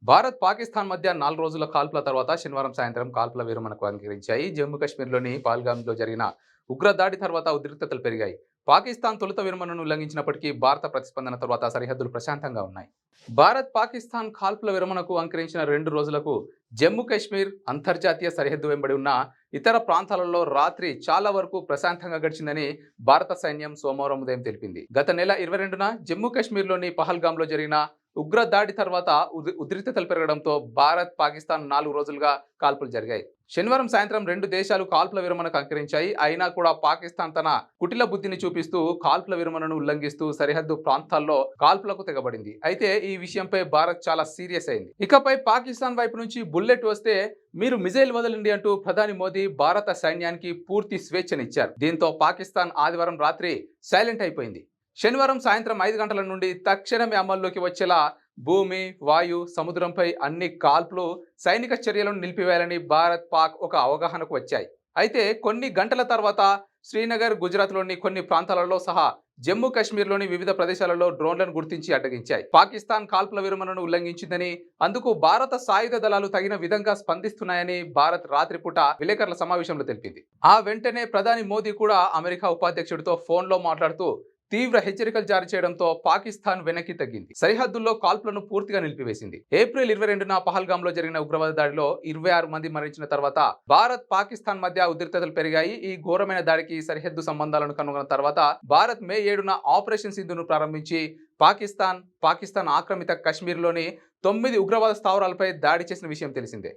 భారత్ పాకిస్తాన్ మధ్య 4 రోజుల కాల్పుల తర్వాత శనివారం సాయంత్రం కాల్పుల విరమణకు అంగీకరించాయి. జమ్మూ కాశ్మీర్లోని పహల్గామ్లో జరిగిన ఉగ్రదాడి తర్వాత ఉద్రిక్తతలు పెరిగాయి. పాకిస్తాన్ తొలుత విరమణను ఉల్లంఘించినప్పటికీ భారత ప్రతిస్పందన తర్వాత సరిహద్దులు ప్రశాంతంగా ఉన్నాయి. భారత్ పాకిస్తాన్ కాల్పుల విరమణకు అంగీకరించిన 2 రోజులకు జమ్మూ కాశ్మీర్ అంతర్జాతీయ సరిహద్దు వెంబడి ఉన్న ఇతర ప్రాంతాలలో రాత్రి చాలా వరకు ప్రశాంతంగా గడిచిందని భారత సైన్యం సోమవారం ఉదయం తెలిపింది. గత నెల 22న జమ్మూ కాశ్మీర్లోని పహల్గామ్లో జరిగిన ఉగ్ర దాడి తర్వాత ఉద్రిక్తతలు పెరగడంతో భారత్ పాకిస్తాన్ 4 రోజులుగా కాల్పులు జరిగాయి. శనివారం సాయంత్రం 2 దేశాలు కాల్పుల విరమణకు అంగీకరించాయి. అయినా కూడా పాకిస్తాన్ తన కుటిల బుద్ధిని చూపిస్తూ కాల్పుల విరమణను ఉల్లంఘిస్తూ సరిహద్దు ప్రాంతాల్లో కాల్పులకు తెగబడింది. అయితే ఈ విషయంపై భారత్ చాలా సీరియస్ అయింది. ఇకపై పాకిస్తాన్ వైపు నుంచి బుల్లెట్ వస్తే మీరు మిజైల్ వదలండి అంటూ ప్రధాని మోదీ భారత సైన్యానికి పూర్తి స్వేచ్ఛనిచ్చారు. దీంతో పాకిస్తాన్ ఆదివారం రాత్రి సైలెంట్ అయిపోయింది. శనివారం సాయంత్రం 5 గంటల నుండి తక్షణమే అమల్లోకి వచ్చేలా భూమి, వాయు, సముద్రంపై అన్ని కాల్పులు, సైనిక చర్యలను నిలిపివేయాలని భారత్, పాక్ ఒక అవగాహనకు వచ్చాయి. అయితే కొన్ని గంటల తర్వాత శ్రీనగర్, గుజరాత్లోని కొన్ని ప్రాంతాలలో సహా జమ్మూ కాశ్మీర్లోని వివిధ ప్రదేశాలలో డ్రోన్లను గుర్తించి అడ్డగించాయి. పాకిస్తాన్ కాల్పుల విరమణను ఉల్లంఘించిందని, అందుకు భారత సాయుధ దళాలు తగిన విధంగా స్పందిస్తున్నాయని భారత్ రాత్రిపూట విలేకరుల సమావేశంలో తెలిపింది. ఆ వెంటనే ప్రధాని మోదీ కూడా అమెరికా ఉపాధ్యక్షుడితో ఫోన్లో మాట్లాడుతూ తీవ్ర హెచ్చరికలు జారీ చేయడంతో పాకిస్తాన్ వెనక్కి తగ్గింది. సరిహద్దుల్లో కాల్పులను పూర్తిగా నిలిపివేసింది. ఏప్రిల్ 22న పహల్గామ్లో జరిగిన ఉగ్రవాద దాడిలో 26 మంది మరణించిన తర్వాత భారత్, పాకిస్తాన్ మధ్య ఉద్రిక్తతలు పెరిగాయి. ఈ ఘోరమైన దాడికి సరిహద్దు సంబంధాలను కనుగొన్న తర్వాత భారత్ మే 7న ఆపరేషన్ సింధును ప్రారంభించి పాకిస్తాన్ ఆక్రమిత కశ్మీర్లోని 9 ఉగ్రవాద స్థావరాలపై దాడి చేసిన విషయం తెలిసిందే.